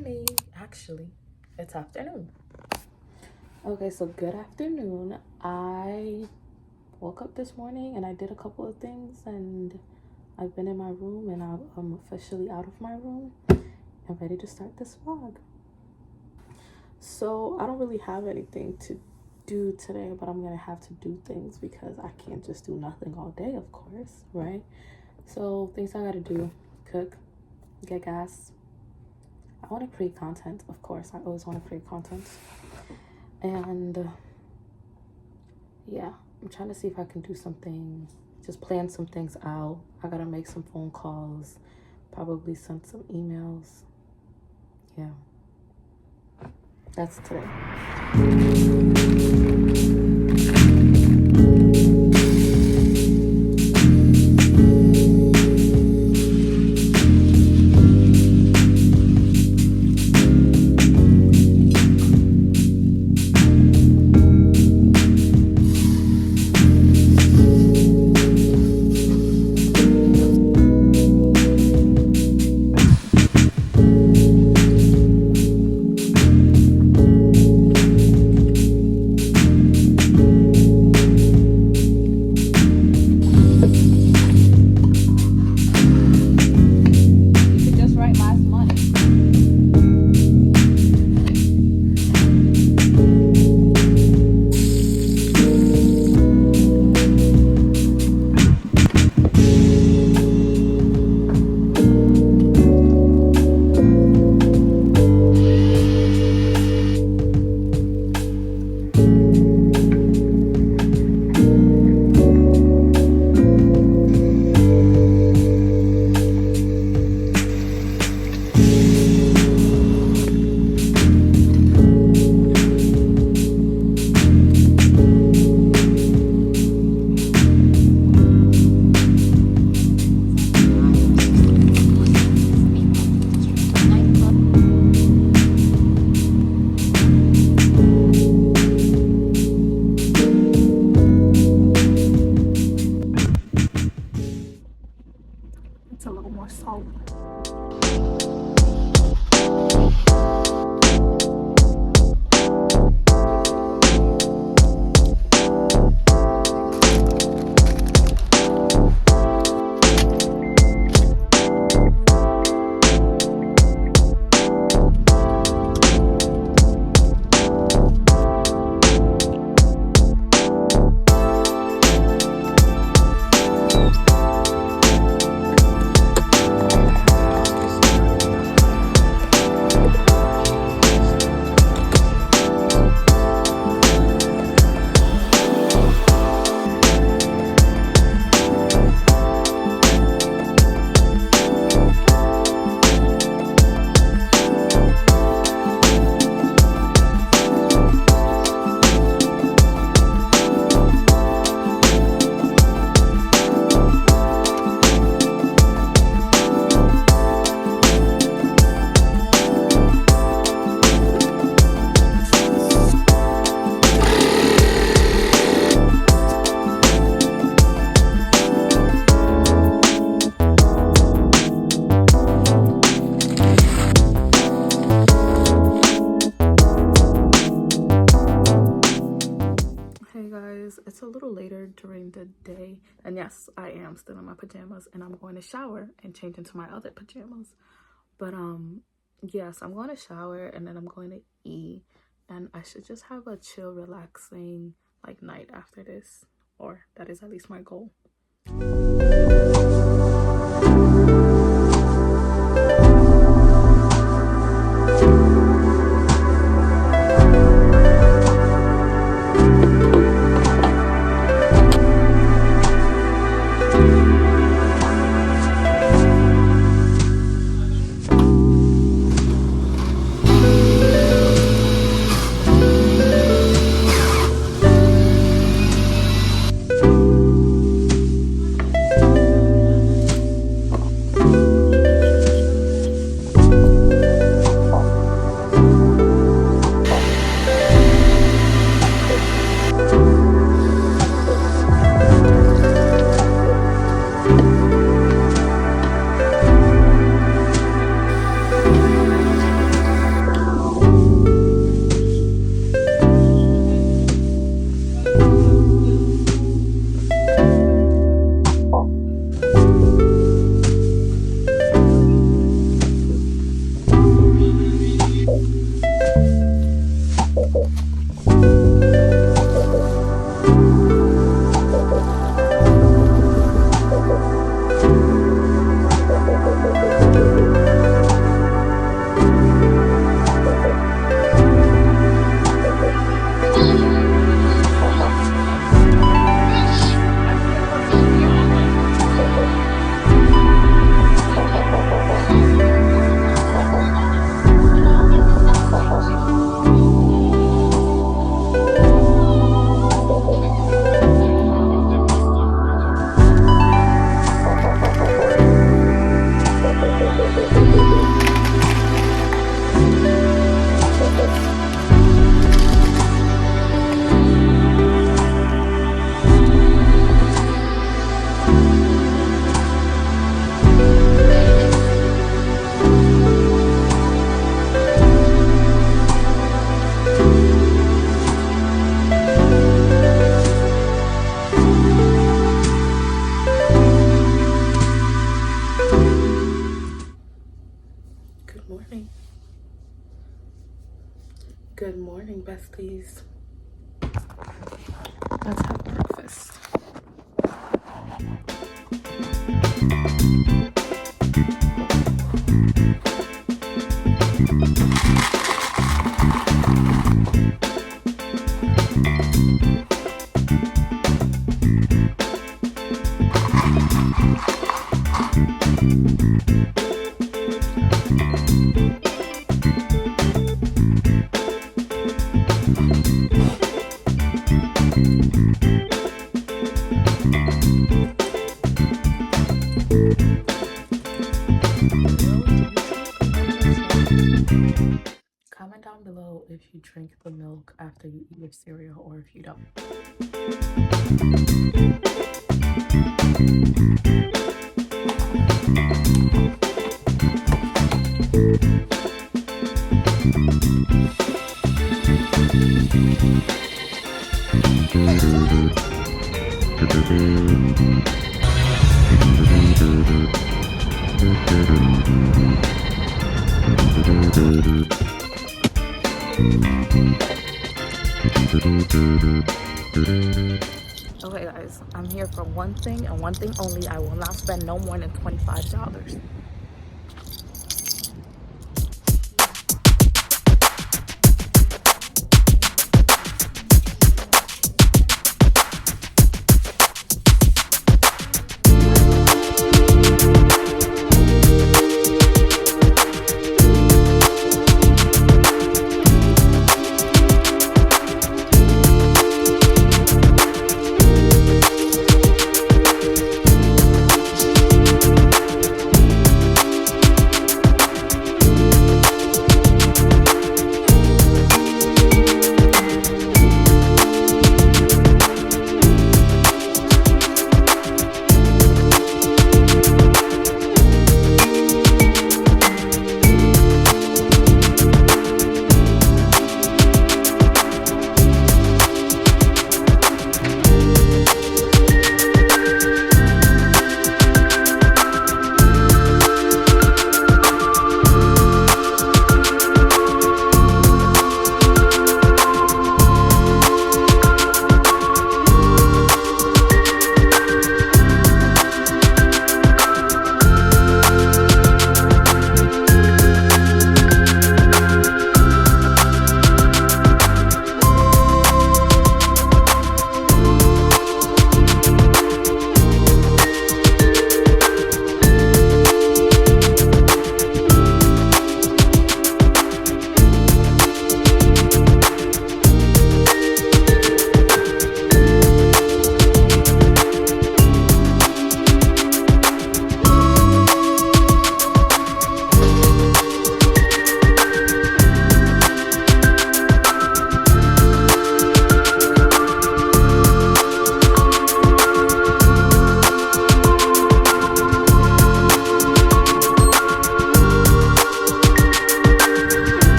morning. Actually, it's afternoon. Okay, so good afternoon. I woke up this morning and I did a couple of things, and I've been in my room, and I'm officially out of my room and ready to start this vlog. So I don't really have anything to do today, but I'm gonna have to do things because I can't just do nothing all day, of course, right? So things I gotta do: cook, get gas. I want to create content, of course. I always want to create content. And yeah, I'm trying to see if I can do something, just plan some things out. I gotta make some phone calls, probably send some emails. Yeah, that's today. It's a little more salt. It's a little later during the day, and yes, I am still in my pajamas, and I'm going to shower and change into my other pajamas. But yes, I'm going to shower, and then I'm going to eat, and I should just have a chill, relaxing like night after this, or that is at least my goal. Good morning, besties. Let's have breakfast. Comment down below if you drink the milk after you eat your cereal or if you don't. Okay guys, I'm here for one thing and one thing only. I will not spend no more than $25.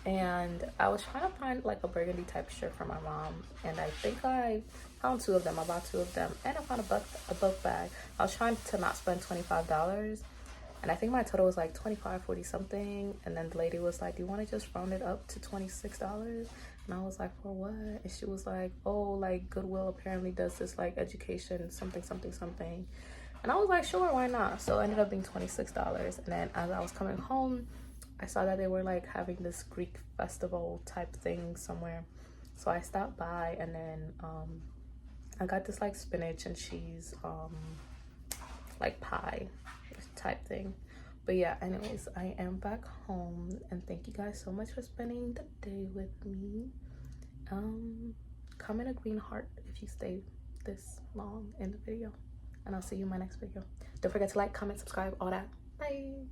And I was trying to find like a burgundy type shirt for my mom, and I think I found two of them. I bought two of them, and I found a book bag. I was trying to not spend $25, and I think my total was like 25, 40 something. And then the lady was like, do you want to just round it up to $26? And I was like, for what? And she was like, oh, like Goodwill apparently does this like education something something something. And I was like, sure, why not? So it ended up being $26. And then as I was coming home, I saw that they were like having this Greek festival type thing somewhere. So I stopped by, and then I got this like spinach and cheese like pie type thing. But yeah, anyways, I am back home, and thank you guys so much for spending the day with me. Comment a green heart if you stayed this long in the video. And I'll see you in my next video. Don't forget to like, comment, subscribe, all that. Bye.